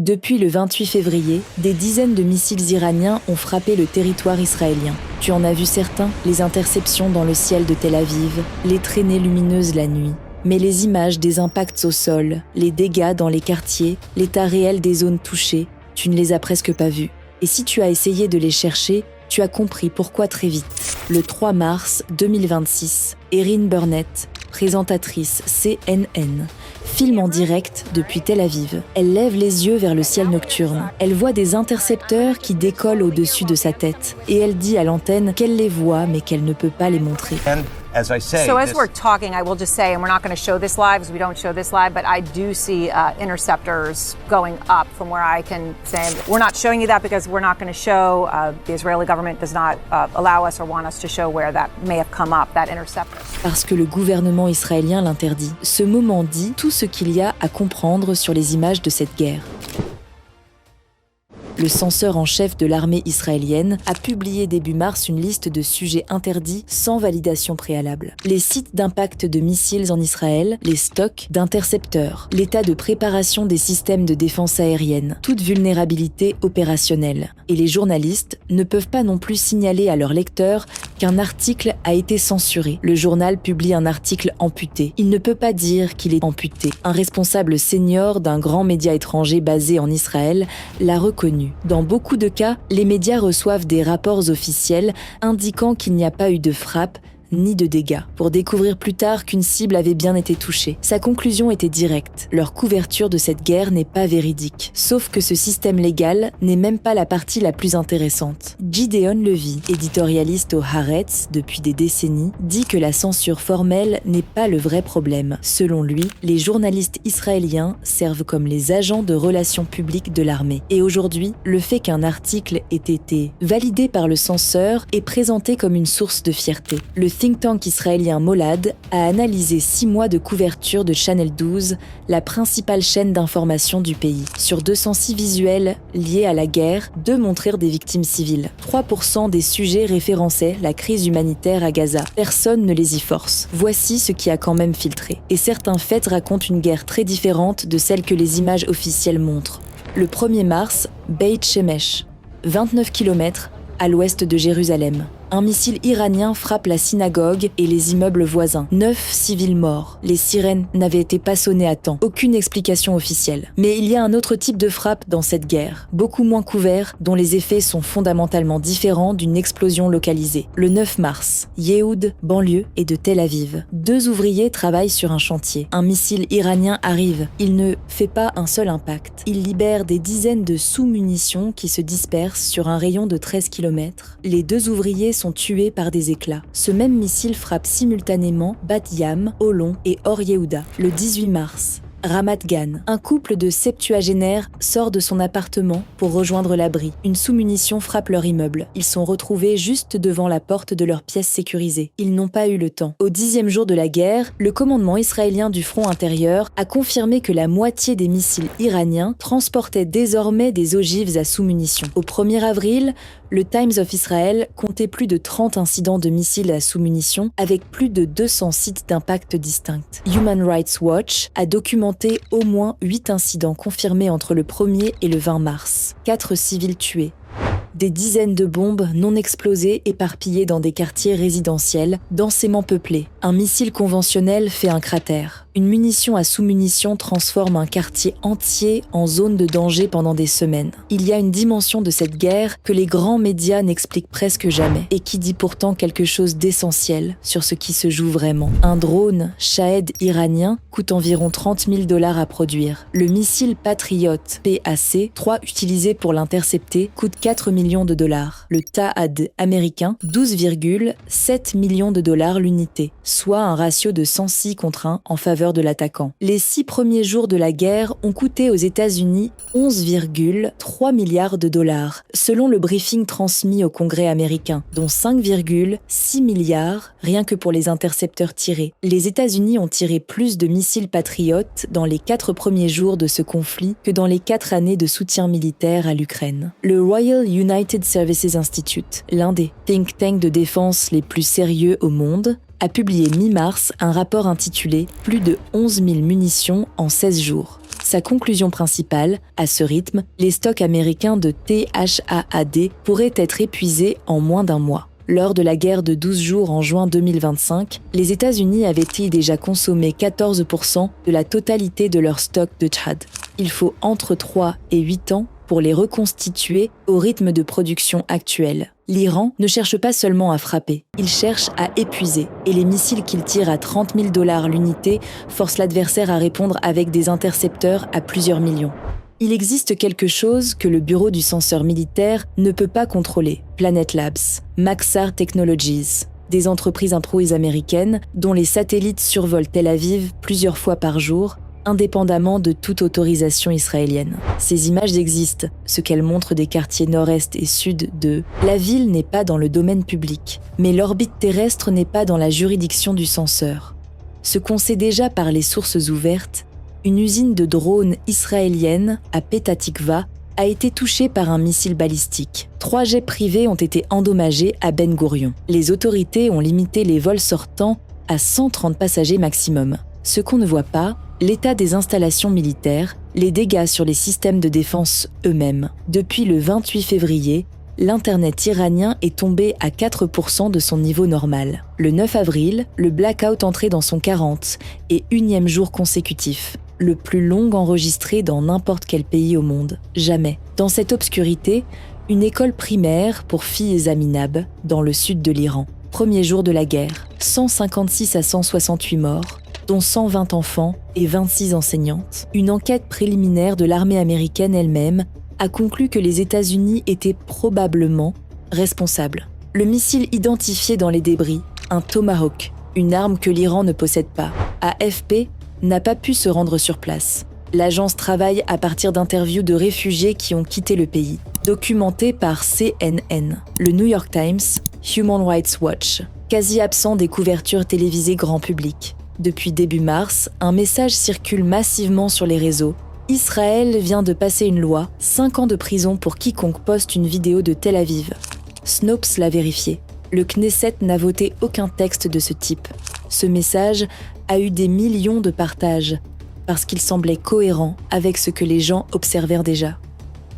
Depuis le 28 février, des dizaines de missiles iraniens ont frappé le territoire israélien. Tu en as vu certains, les interceptions dans le ciel de Tel Aviv, les traînées lumineuses la nuit. Mais les images des impacts au sol, les dégâts dans les quartiers, l'état réel des zones touchées, tu ne les as presque pas vus. Et si tu as essayé de les chercher, tu as compris pourquoi très vite. Le 3 mars 2026, Erin Burnett, présentatrice CNN, filme en direct depuis Tel Aviv. Elle lève les yeux vers le ciel nocturne. Elle voit des intercepteurs qui décollent au-dessus de sa tête. Et elle dit à l'antenne qu'elle les voit mais qu'elle ne peut pas les montrer. As we're talking, I will just say, and we're not going to show this live because we don't show this live, but I do see interceptors going up from where I can say, we're not showing you that because we're not going to show, the Israeli government does not allow us or want us to show where that may have come up, that interceptor. Parce que le gouvernement israélien l'interdit. Ce moment dit tout ce qu'il y a à comprendre sur les images de cette guerre. Le censeur en chef de l'armée israélienne a publié début mars une liste de sujets interdits sans validation préalable. Les sites d'impact de missiles en Israël, les stocks d'intercepteurs, l'état de préparation des systèmes de défense aérienne, toute vulnérabilité opérationnelle. Et les journalistes ne peuvent pas non plus signaler à leurs lecteurs qu'un article a été censuré. Le journal publie un article amputé. Il ne peut pas dire qu'il est amputé. Un responsable senior d'un grand média étranger basé en Israël l'a reconnu. Dans beaucoup de cas, les médias reçoivent des rapports officiels indiquant qu'il n'y a pas eu de frappe ni de dégâts, pour découvrir plus tard qu'une cible avait bien été touchée. Sa conclusion était directe. Leur couverture de cette guerre n'est pas véridique. Sauf que ce système légal n'est même pas la partie la plus intéressante. Gideon Levy, éditorialiste au Haaretz depuis des décennies, dit que la censure formelle n'est pas le vrai problème. Selon lui, les journalistes israéliens servent comme les agents de relations publiques de l'armée. Et aujourd'hui, le fait qu'un article ait été validé par le censeur est présenté comme une source de fierté. Le think tank israélien Molad a analysé 6 mois de couverture de Channel 12, la principale chaîne d'information du pays. Sur 206 visuels liés à la guerre, 2 montrèrent des victimes civiles. 3% des sujets référençaient la crise humanitaire à Gaza. Personne ne les y force. Voici ce qui a quand même filtré. Et certains faits racontent une guerre très différente de celle que les images officielles montrent. Le 1er mars, Beit Shemesh, 29 km à l'ouest de Jérusalem. Un missile iranien frappe la synagogue et les immeubles voisins. 9 civils morts. Les sirènes n'avaient été pas sonnées à temps. Aucune explication officielle. Mais il y a un autre type de frappe dans cette guerre, beaucoup moins couvert, dont les effets sont fondamentalement différents d'une explosion localisée. Le 9 mars, Yehoud, banlieue, et de Tel Aviv. 2 ouvriers travaillent sur un chantier. Un missile iranien arrive. Il ne fait pas un seul impact. Il libère des dizaines de sous-munitions qui se dispersent sur un rayon de 13 km. Les 2 ouvriers sont tués par des éclats. Ce même missile frappe simultanément Bat Yam, Holon et Or Yehuda le 18 mars. Ramat Gan, un couple de septuagénaires sort de son appartement pour rejoindre l'abri. Une sous-munition frappe leur immeuble. Ils sont retrouvés juste devant la porte de leur pièce sécurisée. Ils n'ont pas eu le temps. Au 10e jour de la guerre, le commandement israélien du front intérieur a confirmé que la moitié des missiles iraniens transportaient désormais des ogives à sous-munitions. Au 1er avril, le Times of Israel comptait plus de 30 incidents de missiles à sous-munitions avec plus de 200 sites d'impact distincts. Human Rights Watch a documenté au moins 8 incidents confirmés entre le 1er et le 20 mars. 4 civils tués. Des dizaines de bombes non explosées éparpillées dans des quartiers résidentiels, densément peuplés. Un missile conventionnel fait un cratère. Une munition à sous-munition transforme un quartier entier en zone de danger pendant des semaines. Il y a une dimension de cette guerre que les grands médias n'expliquent presque jamais et qui dit pourtant quelque chose d'essentiel sur ce qui se joue vraiment. Un drone Shahed iranien coûte environ $30 000 à produire. Le missile Patriot PAC, 3 utilisé pour l'intercepter, coûte $4 millions. Le TAAD américain, 12,7 millions de dollars l'unité, soit un ratio de 106 contre 1 en faveur de l'attaquant. Les 6 premiers jours de la guerre ont coûté aux États-Unis 11,3 milliards de dollars, selon le briefing transmis au Congrès américain, dont 5,6 milliards rien que pour les intercepteurs tirés. Les États-Unis ont tiré plus de missiles Patriot dans les 4 premiers jours de ce conflit que dans les 4 années de soutien militaire à l'Ukraine. Le Royal United Services Institute, l'un des think tanks de défense les plus sérieux au monde, a publié mi-mars un rapport intitulé « Plus de 11 000 munitions en 16 jours ». Sa conclusion principale, à ce rythme, les stocks américains de THAAD pourraient être épuisés en moins d'un mois. Lors de la guerre de 12 jours en juin 2025, les États-Unis avaient-ils déjà consommé 14% de la totalité de leur stock de Tchad. Il faut entre 3 et 8 ans pour les reconstituer au rythme de production actuel. L'Iran ne cherche pas seulement à frapper, il cherche à épuiser. Et les missiles qu'il tire à $30 000 l'unité forcent l'adversaire à répondre avec des intercepteurs à plusieurs millions. Il existe quelque chose que le bureau du censeur militaire ne peut pas contrôler, Planet Labs, Maxar Technologies, des entreprises impro américaines dont les satellites survolent Tel Aviv plusieurs fois par jour, indépendamment de toute autorisation israélienne. Ces images existent, ce qu'elles montrent des quartiers nord-est et sud de « La ville n'est pas dans le domaine public, mais l'orbite terrestre n'est pas dans la juridiction du censeur ». Ce qu'on sait déjà par les sources ouvertes, une usine de drones israélienne à Petah Tikva a été touchée par un missile balistique. 3 jets privés ont été endommagés à Ben Gourion. Les autorités ont limité les vols sortants à 130 passagers maximum. Ce qu'on ne voit pas, l'état des installations militaires, les dégâts sur les systèmes de défense eux-mêmes. Depuis le 28 février, l'Internet iranien est tombé à 4% de son niveau normal. Le 9 avril, le blackout entrait dans son 40 et 1e jour consécutif, le plus long enregistré dans n'importe quel pays au monde. Jamais. Dans cette obscurité, une école primaire pour filles à Minab, dans le sud de l'Iran. Premier jour de la guerre, 156 à 168 morts, dont 120 enfants et 26 enseignantes. Une enquête préliminaire de l'armée américaine elle-même a conclu que les États-Unis étaient probablement responsables. Le missile identifié dans les débris, un Tomahawk, une arme que l'Iran ne possède pas, AFP n'a pas pu se rendre sur place. L'agence travaille à partir d'interviews de réfugiés qui ont quitté le pays, documentées par CNN, le New York Times, Human Rights Watch, quasi absent des couvertures télévisées grand public. Depuis début mars, un message circule massivement sur les réseaux. Israël vient de passer une loi, 5 ans de prison pour quiconque poste une vidéo de Tel Aviv. Snopes l'a vérifié. Le Knesset n'a voté aucun texte de ce type. Ce message a eu des millions de partages, parce qu'il semblait cohérent avec ce que les gens observèrent déjà.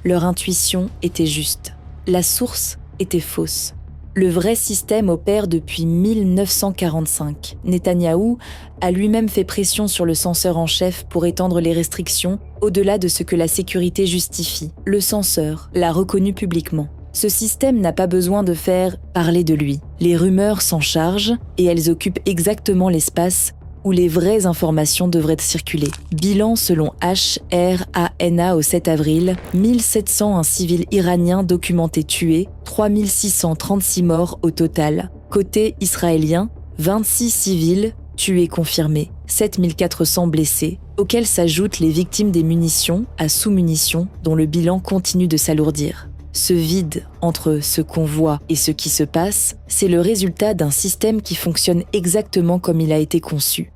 Leur intuition était juste. La source était fausse. Le vrai système opère depuis 1945. Netanyahou a lui-même fait pression sur le censeur en chef pour étendre les restrictions au-delà de ce que la sécurité justifie. Le censeur l'a reconnu publiquement. Ce système n'a pas besoin de faire parler de lui. Les rumeurs s'en chargent et elles occupent exactement l'espace où les vraies informations devraient circuler. Bilan selon HRANA au 7 avril, 1701 civils iraniens documentés tués, 3636 morts au total. Côté israélien, 26 civils tués confirmés, 7400 blessés, auxquels s'ajoutent les victimes des munitions à sous-munitions dont le bilan continue de s'alourdir. Ce vide entre ce qu'on voit et ce qui se passe, c'est le résultat d'un système qui fonctionne exactement comme il a été conçu.